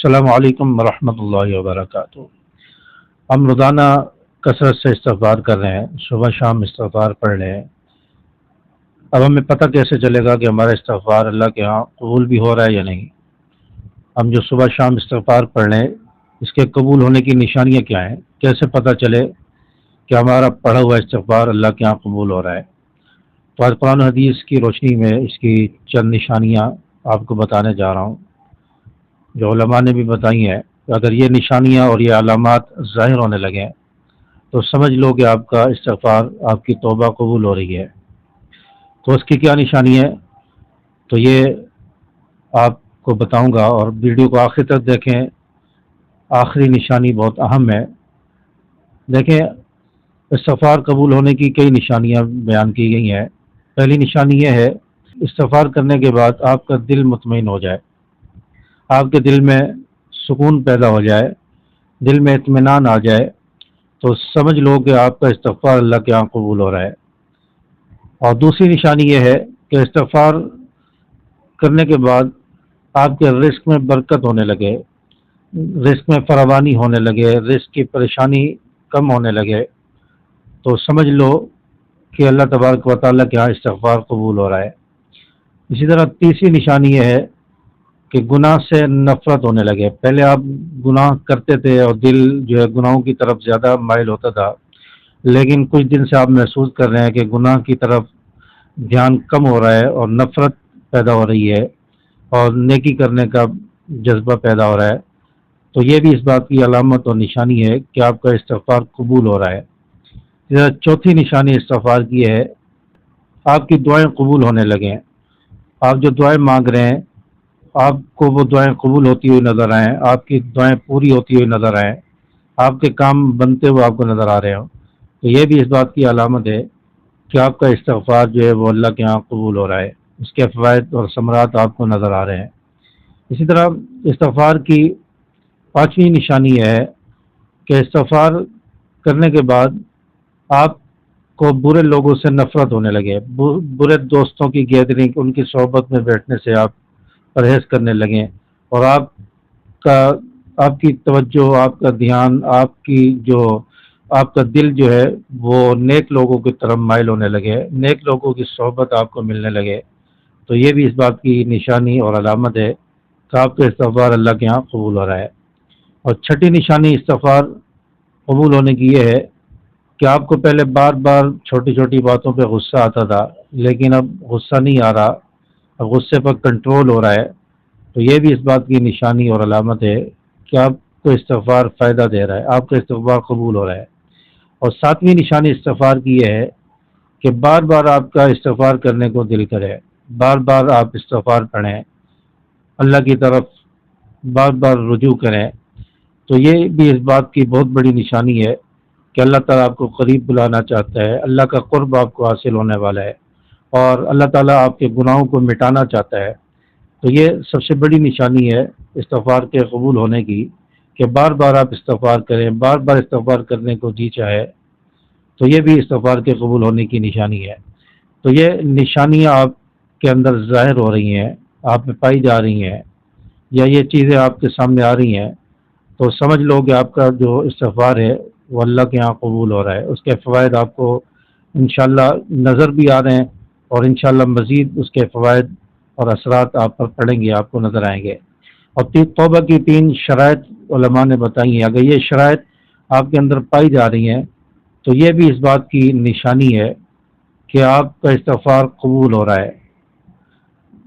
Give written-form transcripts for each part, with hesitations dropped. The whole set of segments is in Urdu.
السلام علیکم ورحمۃ اللہ وبرکاتہ۔ ہم روزانہ کثرت سے استغفار کر رہے ہیں، صبح شام استغفار پڑھ رہے ہیں۔ اب ہمیں پتہ کیسے چلے گا کہ ہمارا استغفار اللہ کے ہاں قبول بھی ہو رہا ہے یا نہیں؟ ہم جو صبح شام استغفار پڑھ رہے ہیں، اس کے قبول ہونے کی نشانیاں کیا ہیں؟ کیسے پتہ چلے کہ ہمارا پڑھا ہوا استغفار اللہ کے ہاں قبول ہو رہا ہے؟ تو آج قرآن و حدیث کی روشنی میں اس کی چند نشانیاں آپ کو بتانے جا رہا ہوں، جو علماء نے بھی بتائی ہیں۔ اگر یہ نشانیاں اور یہ علامات ظاہر ہونے لگیں تو سمجھ لو کہ آپ کا استغفار، آپ کی توبہ قبول ہو رہی ہے۔ تو اس کی کیا نشانی ہے؟ تو یہ آپ کو بتاؤں گا، اور ویڈیو کو آخر تک دیکھیں۔ آخری نشانی بہت اہم ہے۔ دیکھیں، استغفار قبول ہونے کی کئی نشانیاں بیان کی گئی ہیں۔ پہلی نشانی یہ ہے، استغفار کرنے کے بعد آپ کا دل مطمئن ہو جائے، آپ کے دل میں سکون پیدا ہو جائے، دل میں اطمینان آ جائے، تو سمجھ لو کہ آپ کا استغفار اللہ کے ہاں قبول ہو رہا ہے۔ اور دوسری نشانی یہ ہے کہ استغفار کرنے کے بعد آپ کے رزق میں برکت ہونے لگے، رزق میں فراوانی ہونے لگے، رزق کی پریشانی کم ہونے لگے، تو سمجھ لو کہ اللہ تبارک و تعالیٰ کے ہاں استغفار قبول ہو رہا ہے۔ اسی طرح تیسری نشانی یہ ہے کہ گناہ سے نفرت ہونے لگے۔ پہلے آپ گناہ کرتے تھے اور دل جو ہے گناہوں کی طرف زیادہ مائل ہوتا تھا، لیکن کچھ دن سے آپ محسوس کر رہے ہیں کہ گناہ کی طرف دھیان کم ہو رہا ہے اور نفرت پیدا ہو رہی ہے اور نیکی کرنے کا جذبہ پیدا ہو رہا ہے۔ تو یہ بھی اس بات کی علامت اور نشانی ہے کہ آپ کا استغفار قبول ہو رہا ہے۔ چوتھی نشانی استغفار کی ہے، آپ کی دعائیں قبول ہونے لگیں۔ آپ جو دعائیں مانگ رہے ہیں، آپ کو وہ دعائیں قبول ہوتی ہوئی نظر آئیں، آپ کی دعائیں پوری ہوتی ہوئی نظر آئیں، آپ کے کام بنتے ہوئے آپ کو نظر آ رہے ہوں، تو یہ بھی اس بات کی علامت ہے کہ آپ کا استغفار جو ہے وہ اللہ کے ہاں قبول ہو رہا ہے، اس کے فوائد اور ثمرات آپ کو نظر آ رہے ہیں۔ اسی طرح استغفار کی پانچویں نشانی ہے کہ استغفار کرنے کے بعد آپ کو برے لوگوں سے نفرت ہونے لگے، برے دوستوں کی گیدرنگ، ان کی صحبت میں بیٹھنے سے آپ پرہیز کرنے لگیں، اور آپ کی توجہ، آپ کا دھیان، آپ کا دل جو ہے وہ نیک لوگوں کی طرف مائل ہونے لگے، نیک لوگوں کی صحبت آپ کو ملنے لگے۔ تو یہ بھی اس بات کی نشانی اور علامت ہے کہ آپ کا استغفار اللہ کے ہاں قبول ہو رہا ہے۔ اور چھٹی نشانی استغفار قبول ہونے کی یہ ہے کہ آپ کو پہلے بار بار چھوٹی چھوٹی باتوں پہ غصہ آتا تھا، لیکن اب غصہ نہیں آ رہا، اب غصے پر کنٹرول ہو رہا ہے۔ تو یہ بھی اس بات کی نشانی اور علامت ہے کہ آپ کو استغفار فائدہ دے رہا ہے، آپ کا استغفار قبول ہو رہا ہے۔ اور ساتویں نشانی استغفار کی یہ ہے کہ بار بار آپ کا استغفار کرنے کو دل کرے، بار بار آپ استغفار پڑھیں، اللہ کی طرف بار بار رجوع کریں۔ تو یہ بھی اس بات کی بہت بڑی نشانی ہے کہ اللہ تعالیٰ آپ کو قریب بلانا چاہتا ہے، اللہ کا قرب آپ کو حاصل ہونے والا ہے، اور اللہ تعالیٰ آپ کے گناہوں کو مٹانا چاہتا ہے۔ تو یہ سب سے بڑی نشانی ہے استغفار کے قبول ہونے کی، کہ بار بار آپ استغفار کریں، بار بار استغفار کرنے کو جی چاہے، تو یہ بھی استغفار کے قبول ہونے کی نشانی ہے۔ تو یہ نشانیاں آپ کے اندر ظاہر ہو رہی ہیں، آپ میں پائی جا رہی ہیں، یا یہ چیزیں آپ کے سامنے آ رہی ہیں، تو سمجھ لو کہ آپ کا جو استغفار ہے وہ اللہ کے یہاں قبول ہو رہا ہے۔ اس کے فوائد آپ کو انشاءاللہ نظر بھی آ رہے ہیں، اور انشاءاللہ مزید اس کے فوائد اور اثرات آپ پر پڑیں گے، آپ کو نظر آئیں گے۔ اور توبہ کی 3 شرائط علماء نے بتائی ہیں۔ اگر یہ شرائط آپ کے اندر پائی جا رہی ہیں تو یہ بھی اس بات کی نشانی ہے کہ آپ کا استغفار قبول ہو رہا ہے۔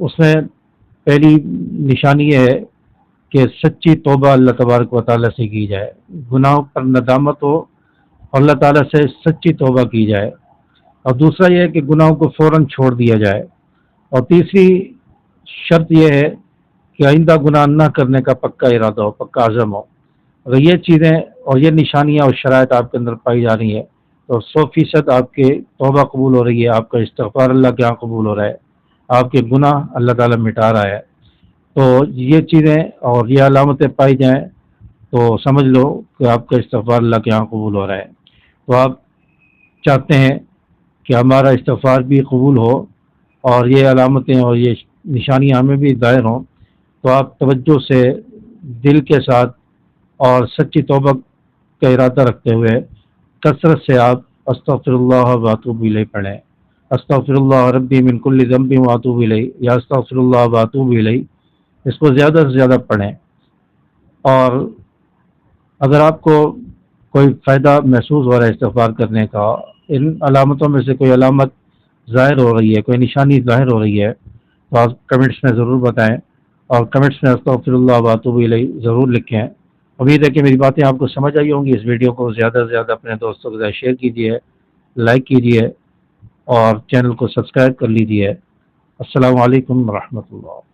اس میں پہلی نشانی یہ ہے کہ سچی توبہ اللہ تبارک و تعالیٰ سے کی جائے، گناہوں پر ندامت ہو اور اللہ تعالیٰ سے سچی توبہ کی جائے۔ اور دوسرا یہ ہے کہ گناہوں کو فوراً چھوڑ دیا جائے۔ اور تیسری شرط یہ ہے کہ آئندہ گناہ نہ کرنے کا پکا ارادہ ہو، پکا عزم ہو۔ اگر یہ چیزیں اور یہ نشانیاں اور شرائط آپ کے اندر پائی جا رہی ہیں تو 100% آپ کے توبہ قبول ہو رہی ہے، آپ کا استغفار اللہ کے ہاں قبول ہو رہا ہے، آپ کے گناہ اللہ تعالیٰ مٹا رہا ہے۔ تو یہ چیزیں اور یہ علامتیں پائی جائیں تو سمجھ لو کہ آپ کا استغفار اللہ کے ہاں قبول ہو رہا ہے۔ تو آپ چاہتے ہیں کہ ہمارا استغفار بھی قبول ہو اور یہ علامتیں اور یہ نشانیاں ہمیں بھی ظاہر ہوں، تو آپ توجہ سے دل کے ساتھ اور سچی توبہ کا ارادہ رکھتے ہوئے کثرت سے آپ استغفر اللہ واتوب الیہ پڑھیں. استغفر اللہ ربی من کل ذنب واتوب الیہ یا استغفر اللہ واتوب الیہ، اس کو زیادہ سے زیادہ پڑھیں. اور اگر آپ کو کوئی فائدہ محسوس ہو رہا ہے استغفار کرنے کا، ان علامتوں میں سے کوئی علامت ظاہر ہو رہی ہے، کوئی نشانی ظاہر ہو رہی ہے، تو آپ کمنٹس میں ضرور بتائیں، اور کمنٹس میں استغفر اللہ واتوب الیہ ضرور لکھیں. امید ہے کہ میری باتیں آپ کو سمجھ آئی ہوں گی. اس ویڈیو کو زیادہ سے زیادہ اپنے دوستوں کے ساتھ شیئر کیجیے، لائک کیجیے اور چینل کو سبسکرائب کر لیجیے. السلام علیکم ورحمۃ اللہ.